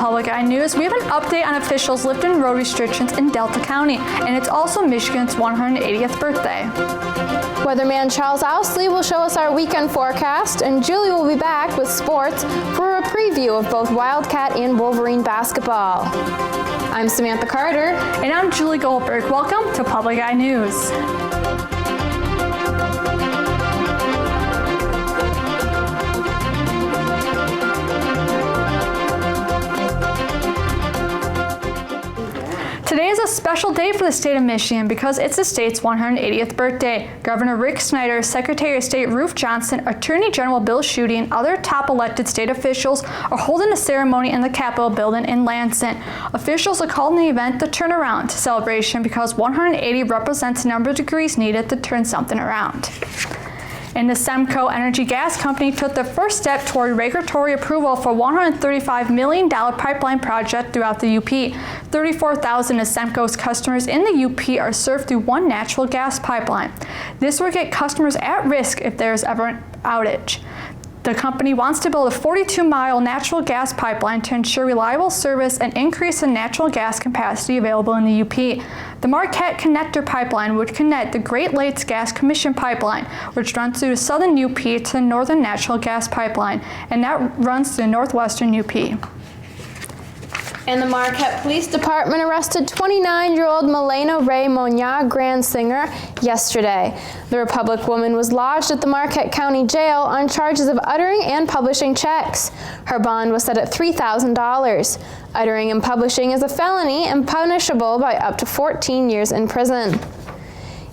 Public Eye News, we have an update on officials lifting road restrictions in Delta County, and it's also Michigan's 180th birthday. Weatherman Charles Ousley will show us our weekend forecast, and Julie will be back with sports for a preview of both Wildcat and Wolverine basketball. I'm Samantha Carter. And I'm Julie Goldberg. Welcome to Public Eye News. Today is a special day for the state of Michigan because it's the state's 180th birthday. Governor Rick Snyder, Secretary of State Ruth Johnson, Attorney General Bill Schuette, and other top elected state officials are holding a ceremony in the Capitol building in Lansing. Officials are calling the event the Turnaround Celebration because 180 represents the number of degrees needed to turn something around. And the Semco Energy Gas Company took the first step toward regulatory approval for a $135 million pipeline project throughout the UP. 34,000 of Semco's customers in the UP are served through one natural gas pipeline. This will get customers at risk if there is ever an outage. The company wants to build a 42-mile natural gas pipeline to ensure reliable service and increase the natural gas capacity available in the UP. The Marquette Connector Pipeline would connect the Great Lakes Gas Commission Pipeline, which runs through the southern UP, to the Northern Natural Gas Pipeline, and that runs through the northwestern UP. And the Marquette Police Department arrested 29-year-old Milena Ray Monya, grand singer, yesterday. The Republic woman was lodged at the Marquette County Jail on charges of uttering and publishing checks. Her bond was set at $3,000. Uttering and publishing is a felony and punishable by up to 14 years in prison.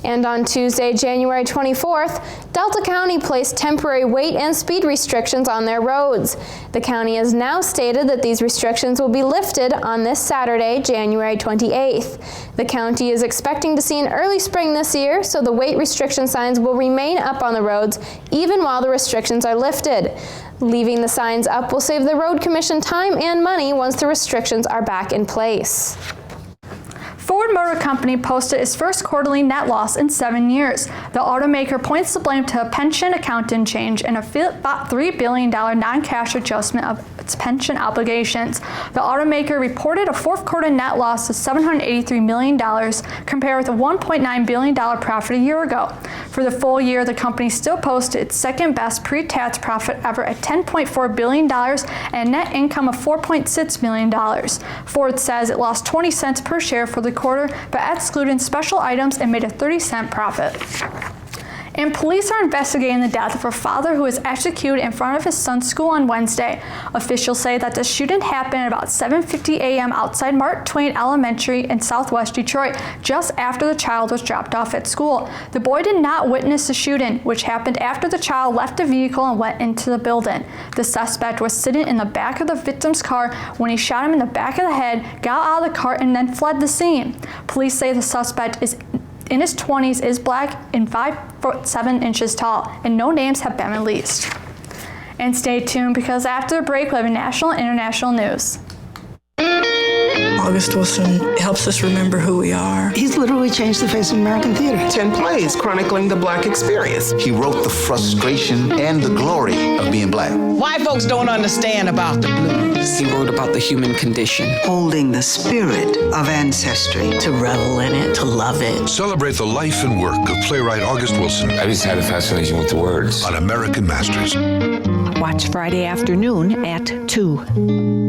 And on Tuesday, January 24th, Delta County placed temporary weight and speed restrictions on their roads. The county has now stated that these restrictions will be lifted on this Saturday, January 28th. The county is expecting to see an early spring this year, so the weight restriction signs will remain up on the roads even while the restrictions are lifted. Leaving the signs up will save the Road Commission time and money once the restrictions are back in place. Ford Motor Company posted its first quarterly net loss in 7 years. The automaker points the blame to a pension accounting change and a $3 billion non-cash adjustment of its pension obligations. The automaker reported a fourth quarter net loss of $783 million compared with a $1.9 billion profit a year ago. For the full year, the company still posted its second best pre-tax profit ever at $10.4 billion and net income of $4.6 million. Ford says it lost 20 cents per share for the quarter, but excluding special items, it made a 30-cent profit. And police are investigating the death of a father who was executed in front of his son's school on Wednesday. Officials say that the shooting happened at about 7:50 a.m. outside Mark Twain Elementary in southwest Detroit, just after the child was dropped off at school. The boy did not witness the shooting, which happened after the child left the vehicle and went into the building. The suspect was sitting in the back of the victim's car when he shot him in the back of the head, got out of the car, and then fled the scene. Police say the suspect is in his 20s, is black and 5'7" tall, and no names have been released. And stay tuned because after the break, we have national and international news. August Wilson helps us remember who we are. He's literally changed the face of American theater. 10 plays chronicling the Black experience. He wrote the frustration and the glory of being black. White folks don't understand about the blues. He wrote about the human condition. Holding the spirit of ancestry. To revel in it, to love it. Celebrate the life and work of playwright August Wilson. I just had a fascination with the words. On American Masters. Watch Friday afternoon at 2.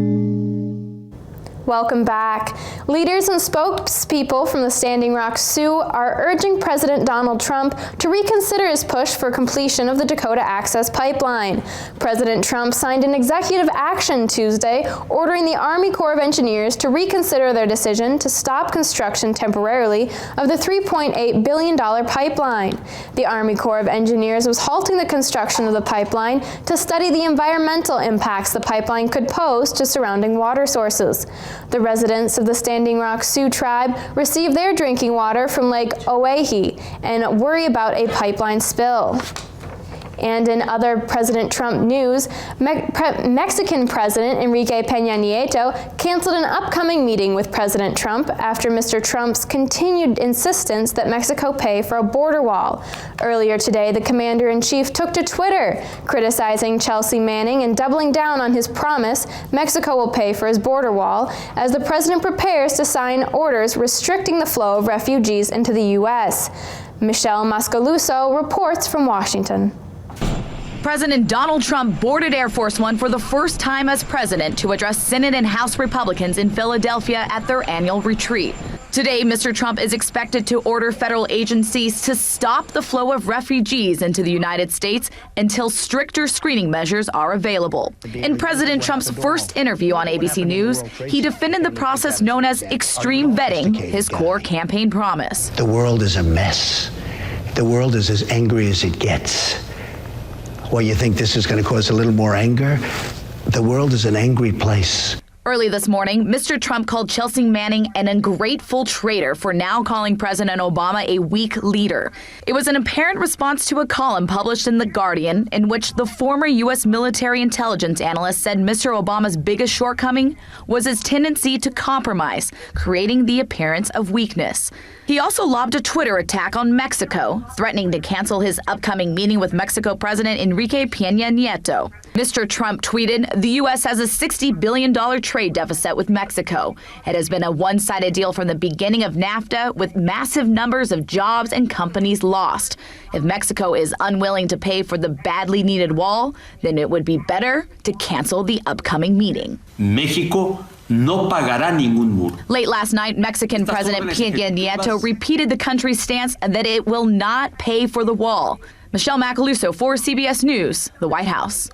Welcome back. Leaders and spokespeople from the Standing Rock Sioux are urging President Donald Trump to reconsider his push for completion of the Dakota Access Pipeline. President Trump signed an executive action Tuesday ordering the Army Corps of Engineers to reconsider their decision to stop construction temporarily of the $3.8 billion pipeline. The Army Corps of Engineers was halting the construction of the pipeline to study the environmental impacts the pipeline could pose to surrounding water sources. The residents of the Standing Rock Sioux tribe receive their drinking water from Lake Oahe and worry about a pipeline spill. And in other President Trump news, Mexican President Enrique Peña Nieto canceled an upcoming meeting with President Trump after Mr. Trump's continued insistence that Mexico pay for a border wall. Earlier today, the commander-in-chief took to Twitter, criticizing Chelsea Manning and doubling down on his promise Mexico will pay for his border wall as the president prepares to sign orders restricting the flow of refugees into the U.S. Michelle Mascaluso reports from Washington. President Donald Trump boarded Air Force One for the first time as president to address Senate and House Republicans in Philadelphia at their annual retreat. Today, Mr. Trump is expected to order federal agencies to stop the flow of refugees into the United States until stricter screening measures are available. In President Trump's first interview on ABC News, he defended the process known as extreme vetting, his core campaign promise. The world is a mess. The world is as angry as it gets. Well, you think this is going to cause a little more anger? The world is an angry place. Early this morning, Mr. Trump called Chelsea Manning an ungrateful traitor for now calling President Obama a weak leader. It was an apparent response to a column published in The Guardian in which the former U.S. military intelligence analyst said Mr. Obama's biggest shortcoming was his tendency to compromise, creating the appearance of weakness. He also lobbed a Twitter attack on Mexico, threatening to cancel his upcoming meeting with Mexico President Enrique Peña Nieto. Mr. Trump tweeted, "The U.S. has a $60 billion trade deficit with Mexico. It has been a one-sided deal from the beginning of NAFTA, with massive numbers of jobs and companies lost. If Mexico is unwilling to pay for the badly needed wall, then it would be better to cancel the upcoming meeting." Mexico no pagará ningún muro. Late last night, Mexican President Peña Nieto repeated the country's stance that it will not pay for the wall. Michelle Macaluso for CBS News, the White House.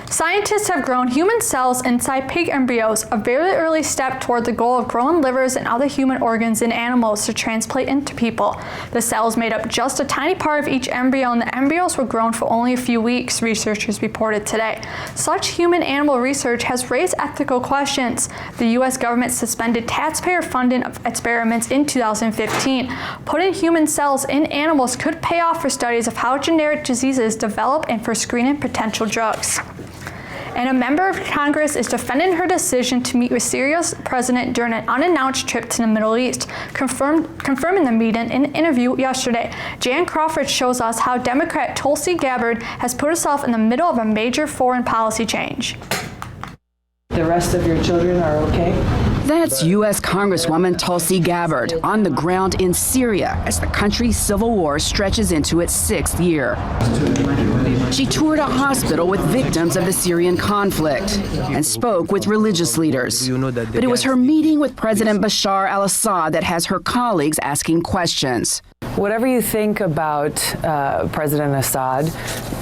Scientists have grown human cells inside pig embryos, a very early step toward the goal of growing livers and other human organs in animals to transplant into people. The cells made up just a tiny part of each embryo, and the embryos were grown for only a few weeks, researchers reported today. Such human-animal research has raised ethical questions. The U.S. government suspended taxpayer funding of experiments in 2015. Putting human cells in animals could pay off for studies of how genetic diseases develop and for screening potential drugs. And a member of Congress is defending her decision to meet with Syria's president during an unannounced trip to the Middle East, confirming the meeting in an interview yesterday. Jan Crawford shows us how Democrat Tulsi Gabbard has put herself in the middle of a major foreign policy change. The rest of your children are okay? That's U.S. Congresswoman Tulsi Gabbard on the ground in Syria as the country's civil war stretches into its 6th year. She toured a hospital with victims of the Syrian conflict and spoke with religious leaders. But it was her meeting with President Bashar al-Assad that has her colleagues asking questions. Whatever you think about President Assad,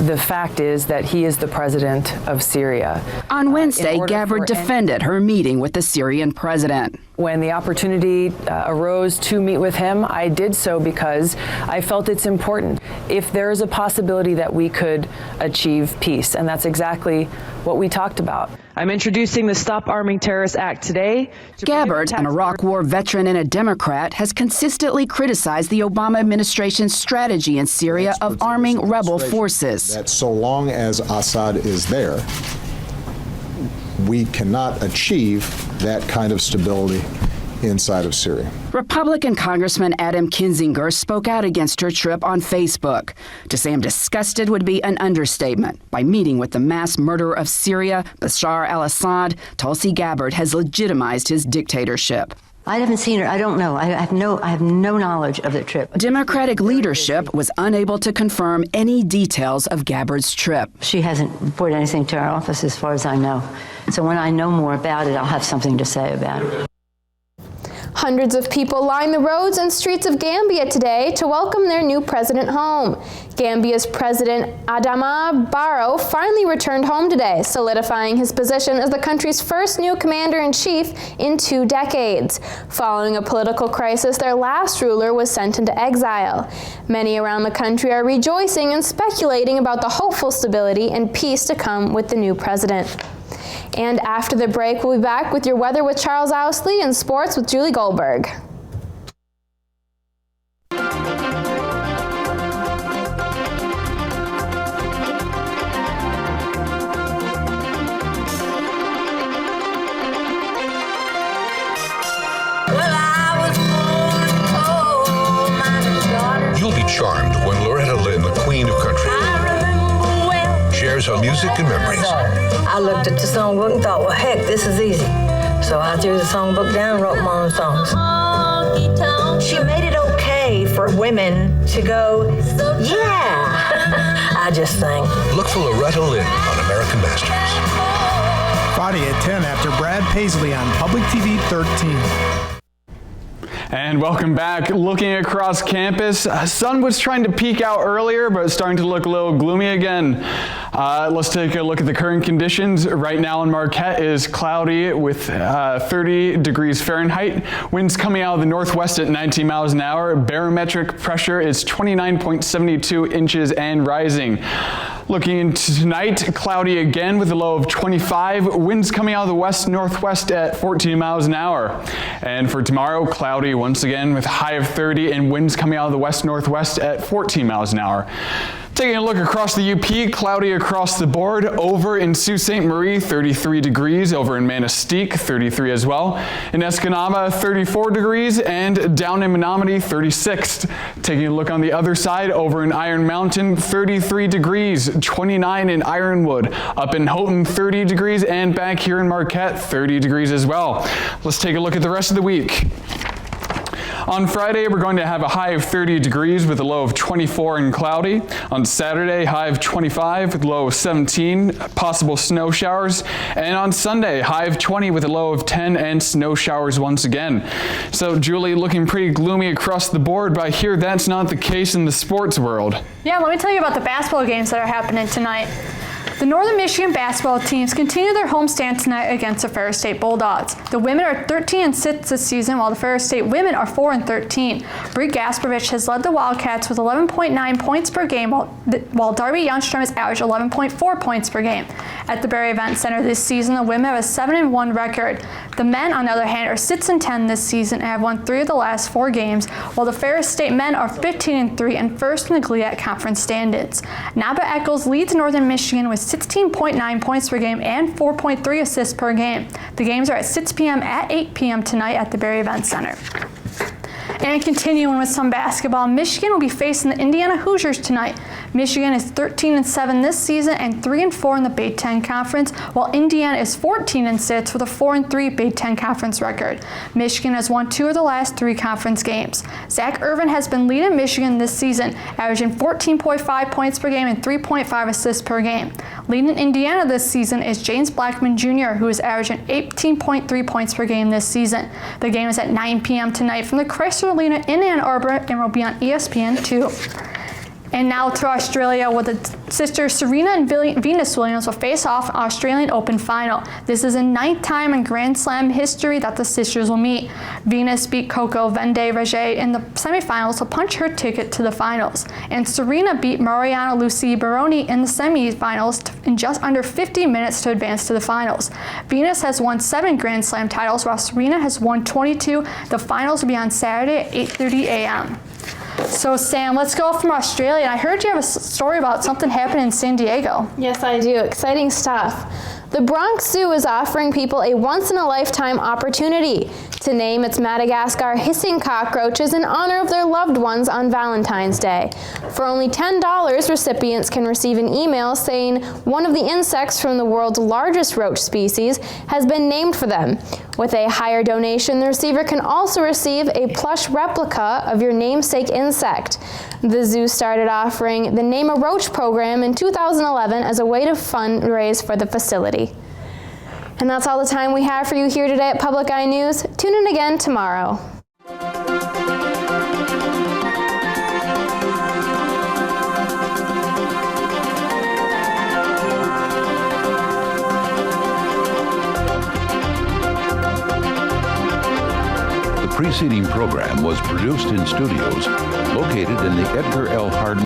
the fact is that he is the president of Syria. On Wednesday, Gabbard defended her meeting with the Syrian president. When the opportunity arose to meet with him, I did so because I felt it's important. If there is a possibility that we could achieve peace, and that's exactly what we talked about. I'm introducing the Stop Arming Terrorists Act today. Gabbard, an Iraq War veteran and a Democrat, has consistently criticized the Obama administration's strategy in Syria of arming rebel forces. That so long as Assad is there, we cannot achieve that kind of stability inside of Syria. Republican Congressman Adam Kinzinger spoke out against her trip on Facebook. To say I'm disgusted would be an understatement. By meeting with the mass murderer of Syria, Bashar al-Assad, Tulsi Gabbard has legitimized his dictatorship. I haven't seen her. I don't know. I have no knowledge of the trip. Democratic leadership was unable to confirm any details of Gabbard's trip. She hasn't reported anything to our office as far as I know. So when I know more about it, I'll have something to say about it. Hundreds of people lined the roads and streets of Gambia today to welcome their new president home. Gambia's President Adama Barrow finally returned home today, solidifying his position as the country's first new commander-in-chief in 2 decades. Following a political crisis, their last ruler was sent into exile. Many around the country are rejoicing and speculating about the hopeful stability and peace to come with the new president. And after the break, we'll be back with your weather with Charles Ousley and sports with Julie Goldberg. charmed when Loretta Lynn, the queen of country, shares her music and memories. I looked at the songbook and thought, well, heck, this is easy. So I threw the songbook down and wrote my own songs. She made it okay for women to go, yeah. I just sang. Look for Loretta Lynn on American Masters. Friday at 10 after Brad Paisley on Public TV 13. And welcome back. Looking across campus, sun was trying to peek out earlier, but it's starting to look a little gloomy again. Let's take a look at the current conditions. Right now in Marquette is cloudy with 30 degrees Fahrenheit. Winds coming out of the northwest at 19 miles an hour. Barometric pressure is 29.72 inches and rising. Looking into tonight, cloudy again with a low of 25. Winds coming out of the west-northwest at 14 miles an hour. And for tomorrow, cloudy once again with a high of 30 and winds coming out of the west-northwest at 14 miles an hour. Taking a look across the UP, cloudy across the board. Over in Sault Ste. Marie, 33 degrees. Over in Manistee, 33 as well. In Escanaba, 34 degrees. And down in Menominee, 36. Taking a look on the other side, over in Iron Mountain, 33 degrees. 29 in Ironwood. Up in Houghton, 30 degrees. And back here in Marquette, 30 degrees as well. Let's take a look at the rest of the week. On Friday, we're going to have a high of 30 degrees with a low of 24 and cloudy. On Saturday, high of 25 with a low of 17, possible snow showers. And on Sunday, high of 20 with a low of 10 and snow showers once again. So, Julie, looking pretty gloomy across the board, but I hear that's not the case in the sports world. Yeah, let me tell you about the basketball games that are happening tonight. The Northern Michigan basketball teams continue their homestand tonight against the Ferris State Bulldogs. The women are 13-6 this season, while the Ferris State women are 4-13. Bree Gasparovich has led the Wildcats with 11.9 points per game, while Darby Youngstrom has averaged 11.4 points per game. At the Barry Event Center this season, the women have a 7-1 record. The men, on the other hand, are 6-10 this season and have won 3 of the last 4 games, while the Ferris State men are 15-3 and first in the GLIAC Conference standings. Naba Eccles leads Northern Michigan with 16.9 points per game and 4.3 assists per game. The games are at 6 p.m. at 8 p.m. tonight at the Barry Event Center. And continuing with some basketball, Michigan will be facing the Indiana Hoosiers tonight. Michigan is 13-7 this season and 3-4 in the Big Ten Conference, while Indiana is 14-6 with a 4-3 Big Ten Conference record. Michigan has won 2 of the last 3 conference games. Zach Irvin has been leading Michigan this season, averaging 14.5 points per game and 3.5 assists per game. Leading Indiana this season is James Blackman Jr., who is averaging 18.3 points per game this season. The game is at 9 p.m. tonight from the Chrysler Arena in Ann Arbor and will be on ESPN2. And now to Australia, where the sisters Serena and Venus Williams will face off in Australian Open final. This is the 9th time in Grand Slam history that the sisters will meet. Venus beat Coco Vendée-Régé in the semifinals to punch her ticket to the finals. And Serena beat Mariana Lucy Baroni in the semifinals in just under 50 minutes to advance to the finals. Venus has won 7 Grand Slam titles, while Serena has won 22. The finals will be on Saturday at 8:30 a.m. So Sam, let's go from Australia. I heard you have a story about something happening in San Diego. Yes, I do. Exciting stuff. The Bronx Zoo is offering people a once-in-a-lifetime opportunity to name its Madagascar hissing cockroaches in honor of their loved ones on Valentine's Day. For only $10, recipients can receive an email saying one of the insects from the world's largest roach species has been named for them. With a higher donation, the receiver can also receive a plush replica of your namesake insect. The zoo started offering the Name a Roach program in 2011 as a way to fundraise for the facility. And that's all the time we have for you here today at Public Eye News. Tune in again tomorrow. The preceding program was produced in studios located in the Edgar L. Hardin